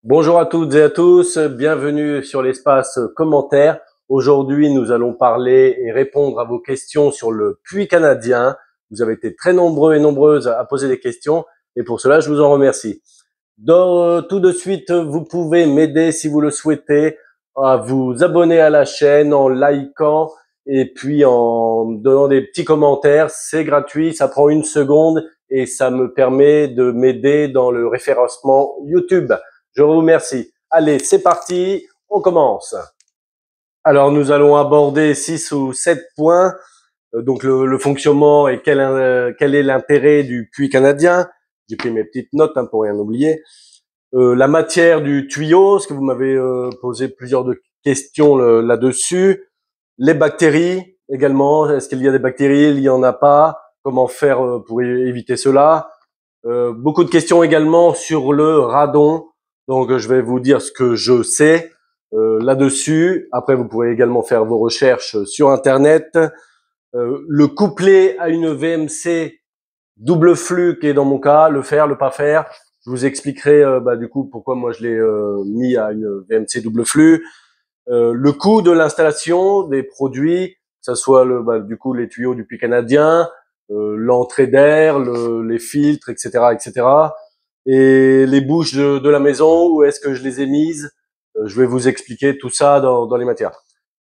Bonjour à toutes et à tous, bienvenue sur l'espace commentaires. Aujourd'hui, nous allons parler et répondre à vos questions sur le puits canadien. Vous avez été très nombreux et nombreuses à poser des questions et pour cela, je vous en remercie. Tout de suite, vous pouvez m'aider si vous le souhaitez à vous abonner à la chaîne en likant et puis en donnant des petits commentaires. C'est gratuit, ça prend 1 seconde et ça me permet de m'aider dans le référencement YouTube. Je vous remercie. Allez, c'est parti, on commence. Alors, nous allons aborder 6 ou 7 points. Donc, le fonctionnement et quel est l'intérêt du puits canadien. J'ai pris mes petites notes pour rien oublier. La matière du tuyau, parce que vous m'avez posé plusieurs questions là-dessus. Les bactéries également. Est-ce qu'il y a des bactéries? Il y en a pas. Comment faire pour éviter cela? Beaucoup de questions également sur le radon. Donc, je vais vous dire ce que je sais là-dessus. Après, vous pourrez également faire vos recherches sur Internet. Le coupler à une VMC double flux, qui est dans mon cas, le faire, le pas faire. Je vous expliquerai du coup pourquoi moi je l'ai mis à une VMC double flux. Le coût de l'installation des produits, que ça soit du coup les tuyaux du puits canadien, l'entrée d'air, les filtres, etc., etc. Et les bouches de la maison, où est-ce que je les ai mises. Je vais vous expliquer tout ça dans les matières.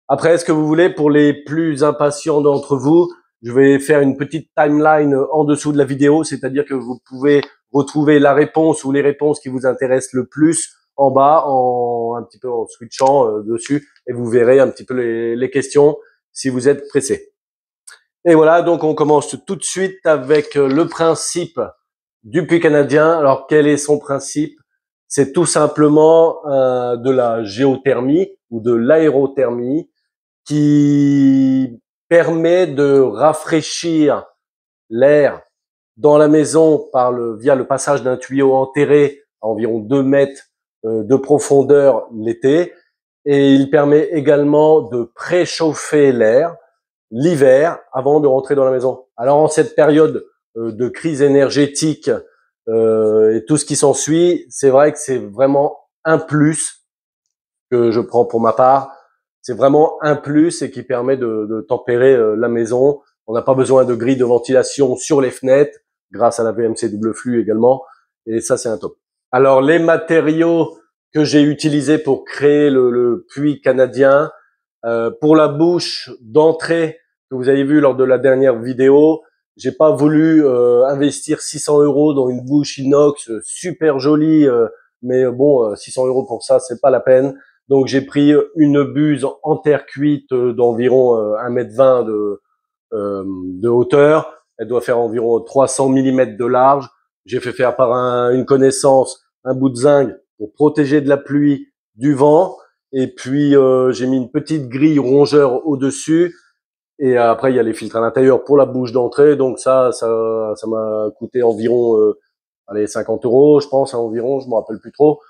Après, est-ce que vous voulez, pour les plus impatients d'entre vous, je vais faire une petite timeline en dessous de la vidéo, c'est-à-dire que vous pouvez retrouver la réponse ou les réponses qui vous intéressent le plus en bas, un petit peu en switchant dessus, et vous verrez un petit peu les questions si vous êtes pressé. Et voilà, donc on commence tout de suite avec le principe du puits canadien. Alors, quel est son principe? C'est tout simplement de la géothermie ou de l'aérothermie qui permet de rafraîchir l'air dans la maison via le passage d'un tuyau enterré à environ 2 mètres de profondeur l'été. Et il permet également de préchauffer l'air l'hiver avant de rentrer dans la maison. Alors en cette période de crise énergétique et tout ce qui s'ensuit, c'est vrai que c'est vraiment un plus que je prends pour ma part. C'est vraiment un plus et qui permet de tempérer la maison. On n'a pas besoin de grille de ventilation sur les fenêtres grâce à la VMC double flux également. Et ça, c'est un top. Alors, les matériaux que j'ai utilisés pour créer le puits canadien, pour la bouche d'entrée que vous avez vu lors de la dernière vidéo, j'ai pas voulu investir 600 € dans une bouche inox super jolie, mais bon, 600 € pour ça, c'est pas la peine. Donc j'ai pris une buse en terre cuite d'environ 1,20 m de hauteur. Elle doit faire environ 300 mm de large. J'ai fait faire par une connaissance un bout de zinc pour protéger de la pluie, du vent. Et puis j'ai mis une petite grille rongeur au-dessus. Et après il y a les filtres à l'intérieur pour la bouche d'entrée. Donc ça m'a coûté environ 50 €, je pense, environ. Je me rappelle plus trop.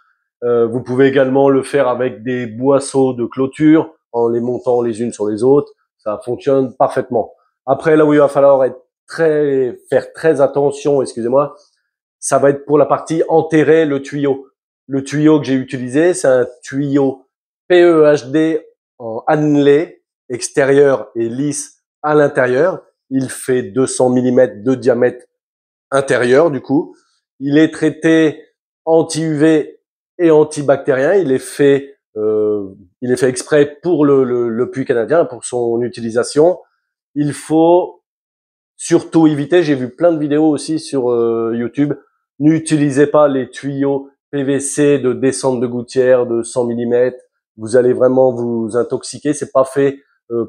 Vous pouvez également le faire avec des boisseaux de clôture en les montant les unes sur les autres. Ça fonctionne parfaitement. Après, là où il va falloir faire très attention, excusez-moi, ça va être pour la partie enterrer le tuyau. Le tuyau que j'ai utilisé, c'est un tuyau PEHD en annelé, extérieur et lisse à l'intérieur. Il fait 200 mm de diamètre intérieur, du coup. Il est traité anti-UV et antibactérien. Il est fait exprès pour le puits canadien, pour son utilisation. Il faut surtout éviter, j'ai vu plein de vidéos aussi sur YouTube, n'utilisez pas les tuyaux PVC de descente de gouttière de 100 mm. Vous allez vraiment vous intoxiquer. C'est pas fait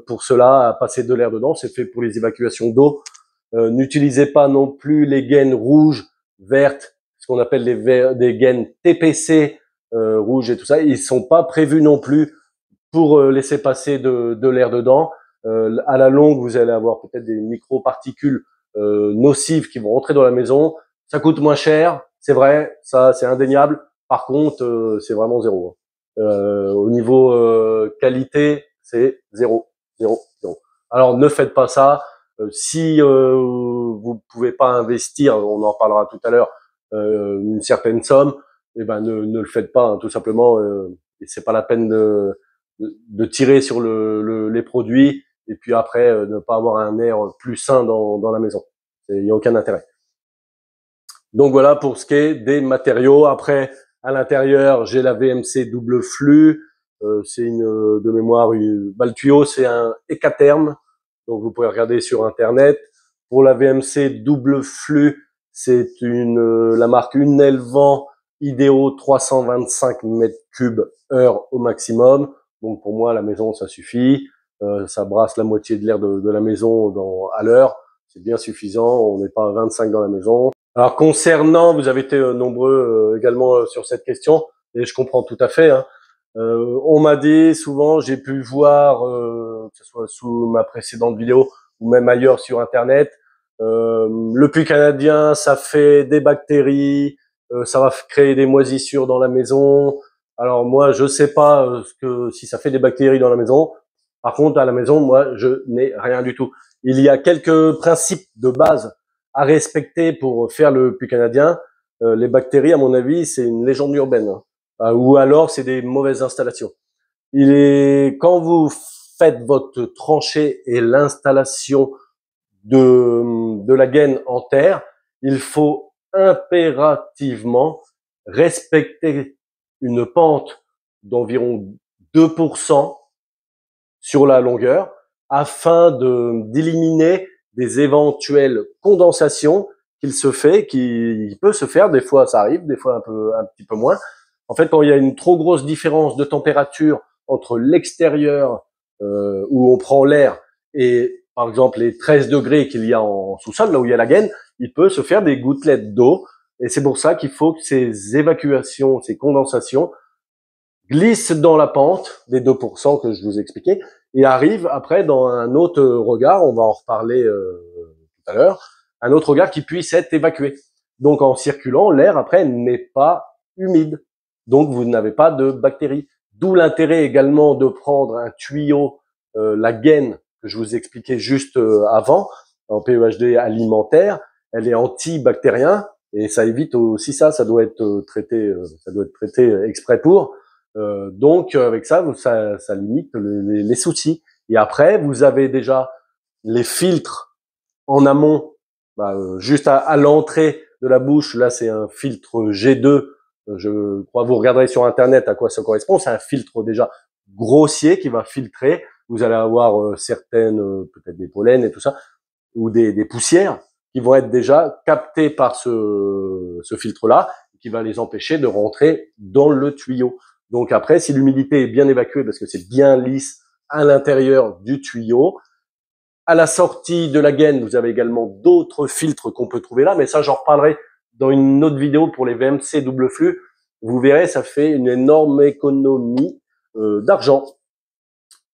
pour cela, à passer de l'air dedans. C'est fait pour les évacuations d'eau. N'utilisez pas non plus les gaines rouges, vertes, ce qu'on appelle des gaines TPC rouges et tout ça. Ils sont pas prévus non plus pour laisser passer de l'air dedans. À la longue, vous allez avoir peut-être des micro-particules nocives qui vont rentrer dans la maison. Ça coûte moins cher, c'est vrai, ça c'est indéniable. Par contre, c'est vraiment zéro. Au niveau qualité, c'est zéro, zéro, zéro. Alors ne faites pas ça. Si vous pouvez pas investir, on en parlera tout à l'heure, une certaine somme, eh ben ne le faites pas, hein, tout simplement. Et c'est pas la peine de tirer sur les produits et puis après ne pas avoir un air plus sain dans la maison. Il n'y a aucun intérêt. Donc voilà pour ce qui est des matériaux. Après, à l'intérieur, j'ai la VMC double flux. C'est une de mémoire. Le tuyau, c'est un Ecatherm. Donc vous pouvez regarder sur internet. Pour la VMC double flux, c'est la marque Unelvan Ideo 325 mètres cubes heure au maximum. Donc pour moi, la maison, ça suffit. Ça brasse la moitié de l'air de la maison à l'heure. C'est bien suffisant. On n'est pas à 25 dans la maison. Alors concernant, vous avez été nombreux également sur cette question, et je comprends tout à fait. Hein. On m'a dit souvent, j'ai pu voir, que ce soit sous ma précédente vidéo ou même ailleurs sur Internet, le puits canadien, ça fait des bactéries, ça va créer des moisissures dans la maison. Alors moi, je sais pas si ça fait des bactéries dans la maison. Par contre, à la maison, moi, je n'ai rien du tout. Il y a quelques principes de base à respecter pour faire le puits canadien. Les bactéries, à mon avis, c'est une légende urbaine. Hein. Ou alors, c'est des mauvaises installations. Quand vous faites votre tranchée et l'installation de la gaine en terre, il faut impérativement respecter une pente d'environ 2% sur la longueur afin d'éliminer des éventuelles condensations qui peut se faire, des fois ça arrive, des fois un petit peu moins. En fait, quand il y a une trop grosse différence de température entre l'extérieur où on prend l'air et par exemple les 13 degrés qu'il y a en sous-sol, là où il y a la gaine, il peut se faire des gouttelettes d'eau. Et c'est pour ça qu'il faut que ces évacuations, ces condensations glissent dans la pente des 2% que je vous expliquais et arrivent après dans un autre regard, on va en reparler tout à l'heure, un autre regard qui puisse être évacué. Donc en circulant, l'air après n'est pas humide. Donc vous n'avez pas de bactéries. D'où l'intérêt également de prendre un tuyau, la gaine que je vous expliquais juste avant, en PEHD alimentaire, elle est antibactérien et ça évite aussi ça doit être traité, exprès pour. Donc avec ça limite les soucis. Et après, vous avez déjà les filtres en amont, juste à l'entrée de la bouche. Là, c'est un filtre G2. Je crois vous regarderez sur Internet à quoi ça correspond. C'est un filtre déjà grossier qui va filtrer. Vous allez avoir certaines, peut-être des pollens et tout ça, ou des poussières qui vont être déjà captées par ce filtre-là, qui va les empêcher de rentrer dans le tuyau. Donc après, si l'humidité est bien évacuée, parce que c'est bien lisse à l'intérieur du tuyau, à la sortie de la gaine, vous avez également d'autres filtres qu'on peut trouver là, mais ça, j'en reparlerai dans une autre vidéo pour les VMC double flux. Vous verrez, ça fait une énorme économie d'argent.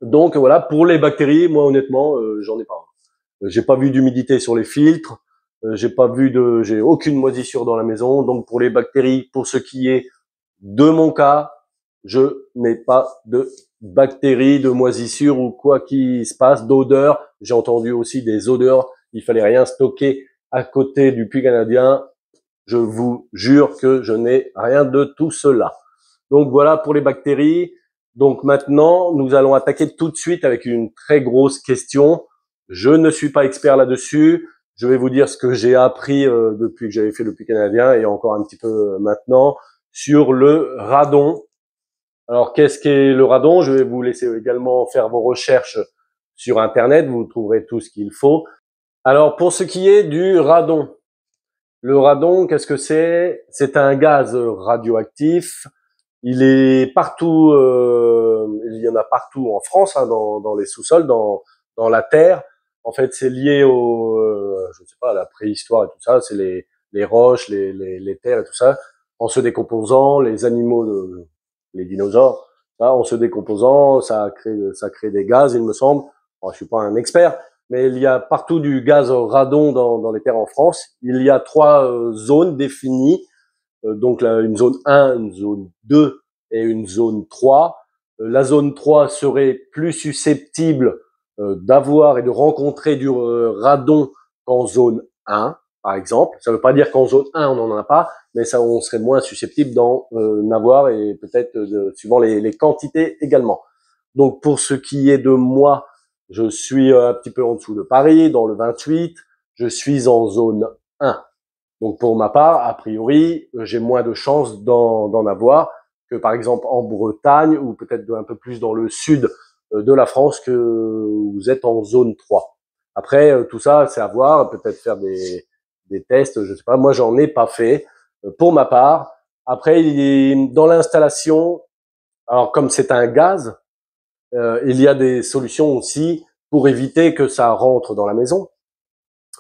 Donc voilà, pour les bactéries, moi honnêtement, j'en ai pas. J'ai pas vu d'humidité sur les filtres, j'ai aucune moisissure dans la maison. Donc pour les bactéries, pour ce qui est de mon cas, je n'ai pas de bactéries, de moisissures ou quoi qui se passe, d'odeur. J'ai entendu aussi des odeurs. Il fallait rien stocker à côté du puits canadien. Je vous jure que je n'ai rien de tout cela. Donc voilà pour les bactéries. Donc maintenant, nous allons attaquer tout de suite avec une très grosse question. Je ne suis pas expert là-dessus. Je vais vous dire ce que j'ai appris depuis que j'avais fait le puits canadien et encore un petit peu maintenant sur le radon. Alors, qu'est-ce qu'est le radon? Je vais vous laisser également faire vos recherches sur Internet. Vous trouverez tout ce qu'il faut. Alors, pour ce qui est du radon, le radon, qu'est-ce que c'est? C'est un gaz radioactif. Il est partout, il y en a partout en France, hein, dans les sous-sols, dans la terre. En fait, c'est lié je ne sais pas, à la préhistoire et tout ça. C'est les roches, les terres et tout ça. En se décomposant, les animaux, les dinosaures, là, en se décomposant, ça crée des gaz, il me semble. Bon, je suis pas un expert, mais il y a partout du gaz radon dans les terres en France. Il y a 3 zones définies. Donc là, une zone 1, une zone 2 et une zone 3. La zone 3 serait plus susceptible d'avoir et de rencontrer du radon qu'en zone 1. par exemple. Ça ne veut pas dire qu'en zone 1, on n'en a pas, mais ça, on serait moins susceptible d'en avoir et peut-être suivant les quantités également. Donc, pour ce qui est de moi, je suis un petit peu en dessous de Paris, dans le 28. Je suis en zone 1. Donc, pour ma part, a priori, j'ai moins de chances d'en avoir que, par exemple, en Bretagne ou peut-être un peu plus dans le sud de la France que vous êtes en zone 3. Après, tout ça, c'est à voir, peut-être faire des tests, je sais pas. Moi, j'en ai pas fait pour ma part. Après, dans l'installation, alors comme c'est un gaz, il y a des solutions aussi pour éviter que ça rentre dans la maison.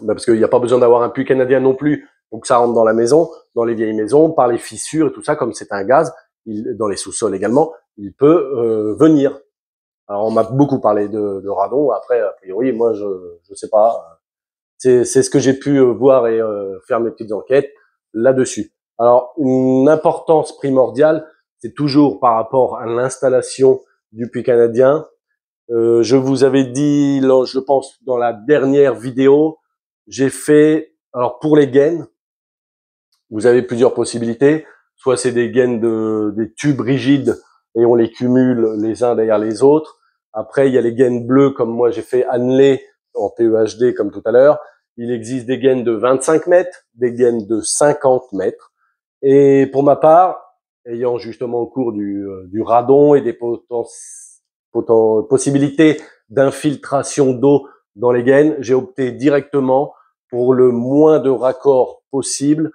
Parce qu'il n'y a pas besoin d'avoir un puits canadien non plus pour que ça rentre dans la maison, dans les vieilles maisons, par les fissures et tout ça, comme c'est un gaz, dans les sous-sols également, il peut venir. Alors on m'a beaucoup parlé de radon. Après, a priori, moi je sais pas. C'est ce que j'ai pu voir et faire mes petites enquêtes là-dessus. Alors une importance primordiale, c'est toujours par rapport à l'installation du puits canadien. Je vous avais dit, je pense dans la dernière vidéo, j'ai fait, alors pour les gaines, vous avez plusieurs possibilités. Soit c'est des gaines des tubes rigides et on les cumule les uns derrière les autres. Après, il y a les gaines bleues comme moi j'ai fait annelé en PEHD comme tout à l'heure. Il existe des gaines de 25 mètres, des gaines de 50 mètres. Et pour ma part, ayant justement au cours du radon et des possibilités d'infiltration d'eau dans les gaines, j'ai opté directement pour le moins de raccords possible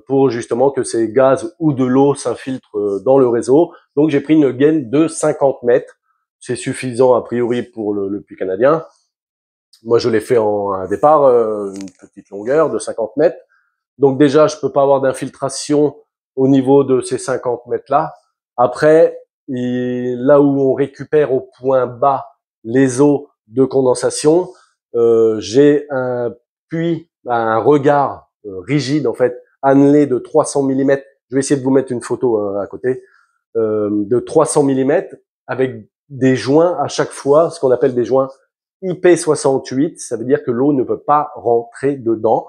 pour justement que ces gaz ou de l'eau s'infiltrent dans le réseau. Donc j'ai pris une gaine de 50 mètres. C'est suffisant a priori pour le puits canadien. Moi je l'ai fait en un départ, une petite longueur de 50 mètres. Donc déjà je peux pas avoir d'infiltration au niveau de ces 50 mètres là. Après, là où on récupère au point bas les eaux de condensation, j'ai un puits, un regard rigide en fait, annelé de 300 mm. Je vais essayer de vous mettre une photo à côté, de 300 mm avec des joints à chaque fois, ce qu'on appelle des joints IP68. Ça veut dire que l'eau ne peut pas rentrer dedans.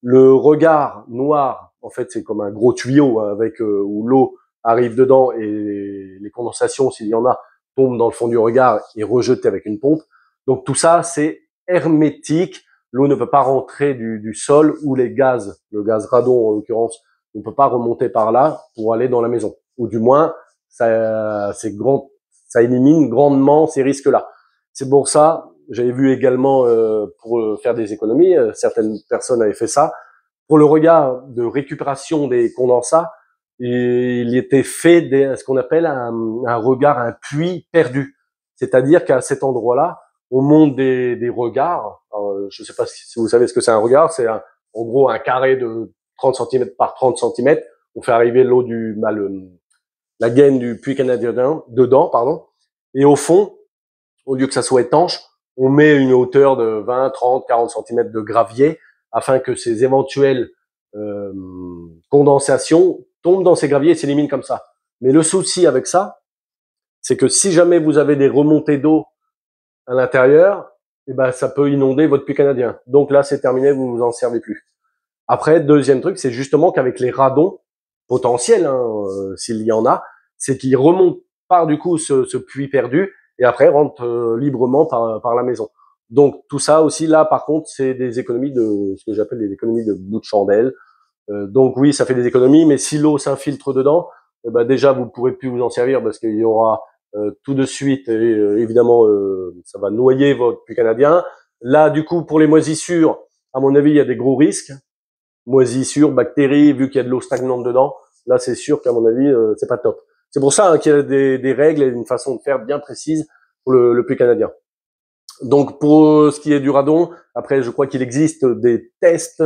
Le regard noir, en fait, c'est comme un gros tuyau avec où l'eau arrive dedans et les condensations, s'il y en a, tombent dans le fond du regard et rejetées avec une pompe. Donc tout ça, c'est hermétique. L'eau ne peut pas rentrer du sol ou les gaz, le gaz radon en l'occurrence, ne peut pas remonter par là pour aller dans la maison. Ou du moins, ça élimine grandement ces risques-là. C'est pour ça, j'avais vu également pour faire des économies, certaines personnes avaient fait ça. Pour le regard de récupération des condensats, il était fait ce qu'on appelle un regard, un puits perdu. C'est-à-dire qu'à cet endroit-là, on monte des regards. Alors, je ne sais pas si vous savez ce que c'est un regard. C'est en gros un carré de 30 cm par 30 cm. On fait arriver l'eau la gaine du puits canadien dedans, pardon. Et au fond, au lieu que ça soit étanche, on met une hauteur de 20, 30, 40 cm de gravier afin que ces éventuelles condensations tombent dans ces graviers et s'éliminent comme ça. Mais le souci avec ça, c'est que si jamais vous avez des remontées d'eau à l'intérieur, eh ben, ça peut inonder votre puits canadien. Donc là, c'est terminé, vous vous en servez plus. Après, deuxième truc, c'est justement qu'avec les radons potentiels, s'il y en a, c'est qu'ils remontent par du coup ce puits perdu et après rentrent librement par la maison. Donc tout ça aussi, là, par contre, c'est des économies de ce que j'appelle des économies de bout de chandelle. Donc oui, ça fait des économies, mais si l'eau s'infiltre dedans, ben déjà vous pourrez plus vous en servir parce qu'il y aura tout de suite, évidemment, ça va noyer votre puits canadien. Là, du coup, pour les moisissures, à mon avis, il y a des gros risques. Moisissures, bactéries, vu qu'il y a de l'eau stagnante dedans. Là, c'est sûr qu'à mon avis, c'est pas top. C'est pour ça qu'il y a des règles et une façon de faire bien précise pour le puits canadien. Donc, pour ce qui est du radon, après, je crois qu'il existe des tests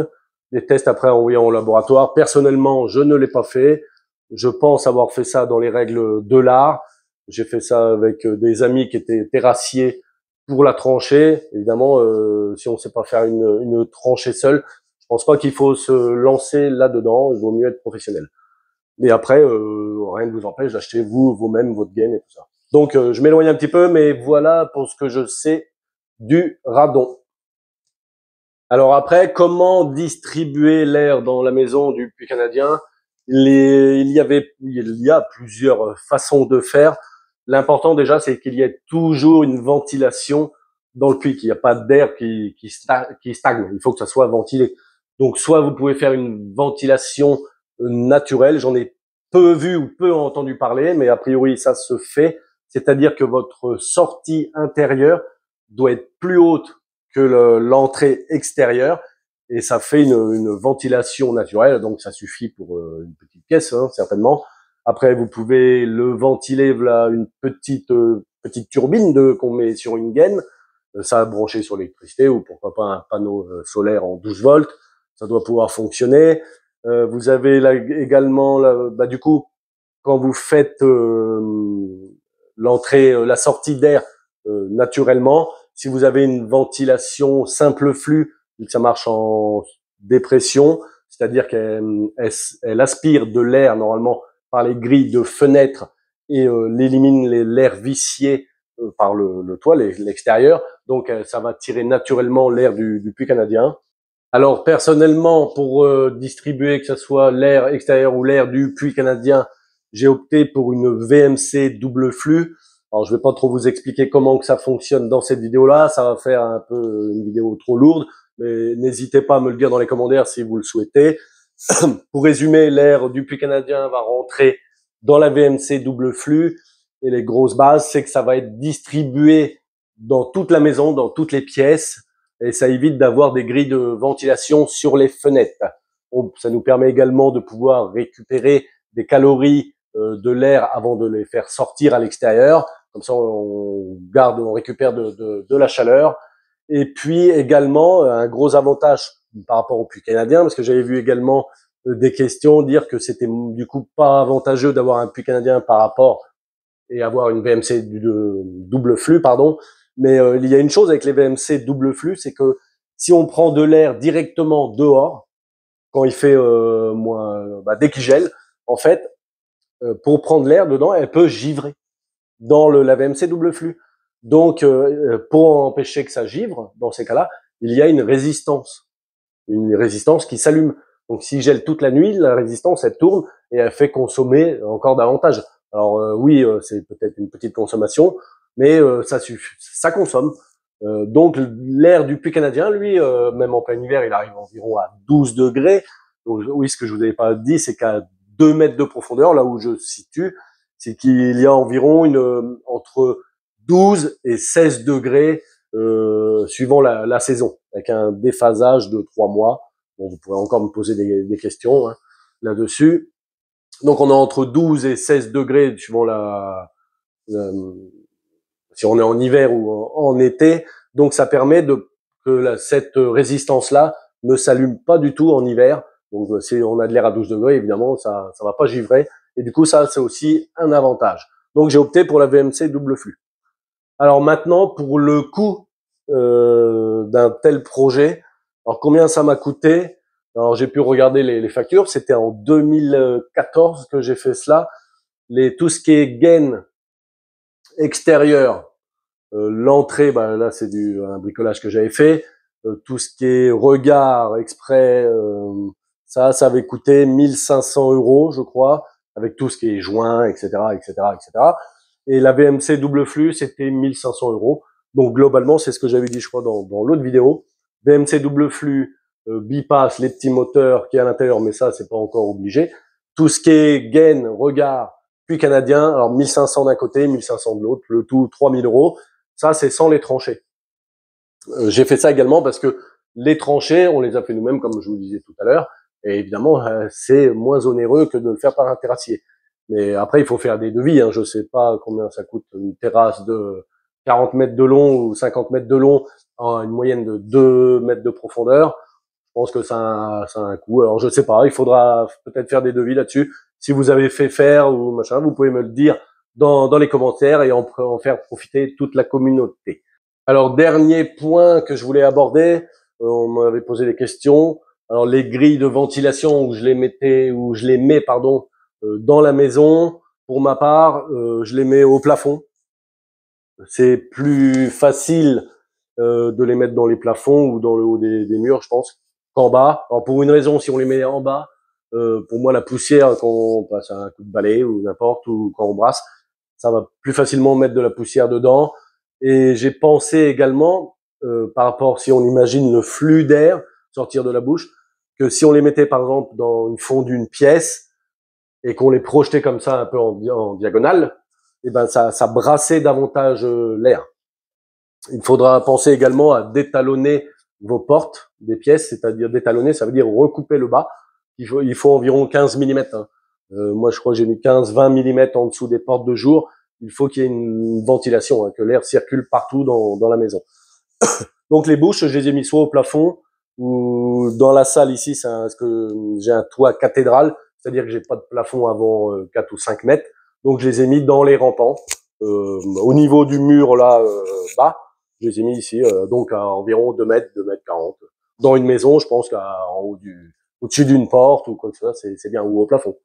après envoyés en laboratoire. Personnellement, je ne l'ai pas fait. Je pense avoir fait ça dans les règles de l'art. J'ai fait ça avec des amis qui étaient terrassiers pour la tranchée. Évidemment, si on ne sait pas faire une tranchée seule, je pense pas qu'il faut se lancer là-dedans. Il vaut mieux être professionnel. Mais après, rien ne vous empêche d'acheter vous-même votre gaine et tout ça. Donc, je m'éloigne un petit peu, mais voilà pour ce que je sais du radon. Alors après, comment distribuer l'air dans la maison du puits canadien? Il y a plusieurs façons de faire. L'important déjà, c'est qu'il y ait toujours une ventilation dans le puits, qu'il n'y a pas d'air qui stagne. Il faut que ça soit ventilé. Donc, soit vous pouvez faire une ventilation naturelle. J'en ai peu vu ou peu entendu parler, mais a priori, ça se fait. C'est-à-dire que votre sortie intérieure doit être plus haute que l'entrée extérieure et ça fait une ventilation naturelle, donc ça suffit pour une petite pièce, hein, certainement. Après, vous pouvez le ventiler via une petite turbine qu'on met sur une gaine, ça branché sur l'électricité ou pourquoi pas un panneau solaire en 12 volts, ça doit pouvoir fonctionner. Vous avez là également, du coup, quand vous faites la sortie d'air naturellement, si vous avez une ventilation simple flux, vu que ça marche en dépression, c'est-à-dire qu'elle aspire de l'air normalement par les grilles de fenêtres et élimine l'air vicié par le toit, l'extérieur. Donc ça va tirer naturellement l'air du puits canadien. Alors personnellement, pour distribuer que ce soit l'air extérieur ou l'air du puits canadien, j'ai opté pour une VMC double flux. Alors je vais pas trop vous expliquer comment que ça fonctionne dans cette vidéo-là, ça va faire un peu une vidéo trop lourde, mais n'hésitez pas à me le dire dans les commentaires si vous le souhaitez. Pour résumer, l'air du puits canadien va rentrer dans la VMC double flux et les grosses bases, c'est que ça va être distribué dans toute la maison, dans toutes les pièces et ça évite d'avoir des grilles de ventilation sur les fenêtres. Ça nous permet également de pouvoir récupérer des calories de l'air avant de les faire sortir à l'extérieur. Comme ça, on récupère de la chaleur. Et puis également, un gros avantage par rapport au puits canadien, parce que j'avais vu également des questions dire que c'était du coup pas avantageux d'avoir un puits canadien par rapport et avoir une VMC double flux, pardon. Mais il y a une chose avec les VMC double flux, c'est que si on prend de l'air directement dehors, quand il fait dès qu'il gèle, en fait, pour prendre l'air dedans, elle peut givrer dans la VMC double flux. Donc, pour empêcher que ça givre, dans ces cas-là, il y a une résistance qui s'allume. Donc, s'il gèle toute la nuit, la résistance, elle tourne et elle fait consommer encore davantage. Alors oui, c'est peut-être une petite consommation, mais ça consomme. Donc l'air du puits canadien, lui, même en plein hiver, il arrive environ à 12 degrés. Donc oui, ce que je vous avais pas dit, c'est qu'à 2 mètres de profondeur, là où je situe, c'est qu'il y a environ entre 12 et 16 degrés suivant la saison, avec un déphasage de 3 mois. Bon, vous pourrez encore me poser des questions hein, là-dessus. Donc on est entre 12 et 16 degrés suivant si on est en hiver ou en été. Donc ça permet que cette résistance-là ne s'allume pas du tout en hiver. Donc si on a de l'air à 12 degrés, évidemment, ça va pas givrer. Et du coup, ça, c'est aussi un avantage. Donc j'ai opté pour la VMC double flux. Alors maintenant, pour le coût d'un tel projet, alors combien ça m'a coûté? Alors j'ai pu regarder les factures, c'était en 2014 que j'ai fait cela. Tout ce qui est gaine extérieure, l'entrée, là c'est un bricolage que j'avais fait. Tout ce qui est regard exprès, ça avait coûté 1500 €, je crois, avec tout ce qui est joint, etc., etc., etc. Et la VMC double flux, c'était 1500 €. Donc globalement, c'est ce que j'avais dit, je crois, dans l'autre vidéo. VMC double flux, bypass, les petits moteurs qui est à l'intérieur, mais ça, c'est pas encore obligé. Tout ce qui est gaine, regard, puits canadien, alors 1500 d'un côté, 1500 de l'autre, le tout 3000 €. Ça, c'est sans les tranchées. J'ai fait ça également parce que les tranchées, on les a fait nous-mêmes, comme je vous disais tout à l'heure. Et évidemment, c'est moins onéreux que de le faire par un terrassier. Mais après, il faut faire des devis. Hein. Je sais pas combien ça coûte une terrasse de 40 mètres de long ou 50 mètres de long, en une moyenne de 2 mètres de profondeur. Je pense que ça a un coût. Alors, je sais pas. Il faudra peut-être faire des devis là-dessus. Si vous avez fait faire ou machin, vous pouvez me le dire dans les commentaires et en faire profiter toute la communauté. Alors, dernier point que je voulais aborder, on m'avait posé des questions. Alors, les grilles de ventilation où je les mets, pardon, dans la maison, pour ma part, je les mets au plafond. C'est plus facile de les mettre dans les plafonds ou dans le haut des murs, je pense, qu'en bas. Alors pour une raison, si on les met en bas, pour moi la poussière quand on passe un coup de balai ou n'importe, ou quand on brasse, ça va plus facilement mettre de la poussière dedans. Et j'ai pensé également, par rapport, si on imagine le flux d'air sortir de la bouche, que si on les mettait par exemple dans une fond d'une pièce et qu'on les projetait comme ça un peu en diagonale, et ben ça brassait davantage l'air. Il faudra penser également à détalonner vos portes des pièces, c'est-à-dire détalonner, ça veut dire recouper le bas. Il faut environ 15 mm. Hein. Moi, je crois que j'ai mis 15-20 mm en dessous des portes de jour. Il faut qu'il y ait une ventilation, hein, que l'air circule partout dans la maison. Donc les bouches, je les ai mis soit au plafond ou dans la salle ici, parce que j'ai un toit cathédrale, c'est-à-dire que j'ai pas de plafond avant 4 ou 5 mètres. Donc je les ai mis dans les rampants, au niveau du mur là bas. Je les ai mis ici, donc à environ 2 mètres, 2 mètres 40. Dans une maison, je pense qu'en haut au-dessus d'une porte ou quoi que ce soit, c'est bien, ou au plafond.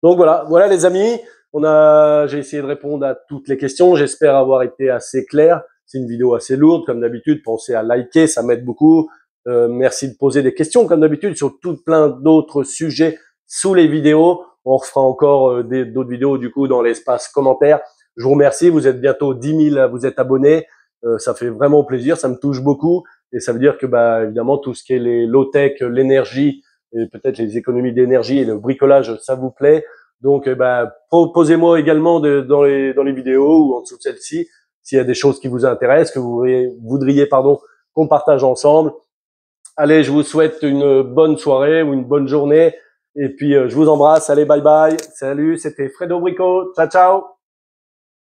Donc voilà les amis, j'ai essayé de répondre à toutes les questions. J'espère avoir été assez clair. C'est une vidéo assez lourde, comme d'habitude. Pensez à liker, ça m'aide beaucoup. Merci de poser des questions, comme d'habitude, sur plein d'autres sujets sous les vidéos. On refera encore d'autres vidéos, du coup, dans l'espace commentaires. Je vous remercie. Vous êtes bientôt 10 000 à vous être abonnés. Ça fait vraiment plaisir. Ça me touche beaucoup. Et ça veut dire que, évidemment, tout ce qui est les low-tech, l'énergie, et peut-être les économies d'énergie et le bricolage, ça vous plaît. Donc, proposez-moi également dans les vidéos ou en dessous de celle-ci s'il y a des choses qui vous intéressent, que vous voudriez qu'on partage ensemble. Allez, je vous souhaite une bonne soirée ou une bonne journée. Et puis, je vous embrasse. Allez, bye bye. Salut, c'était Fredo Brico. Ciao, ciao.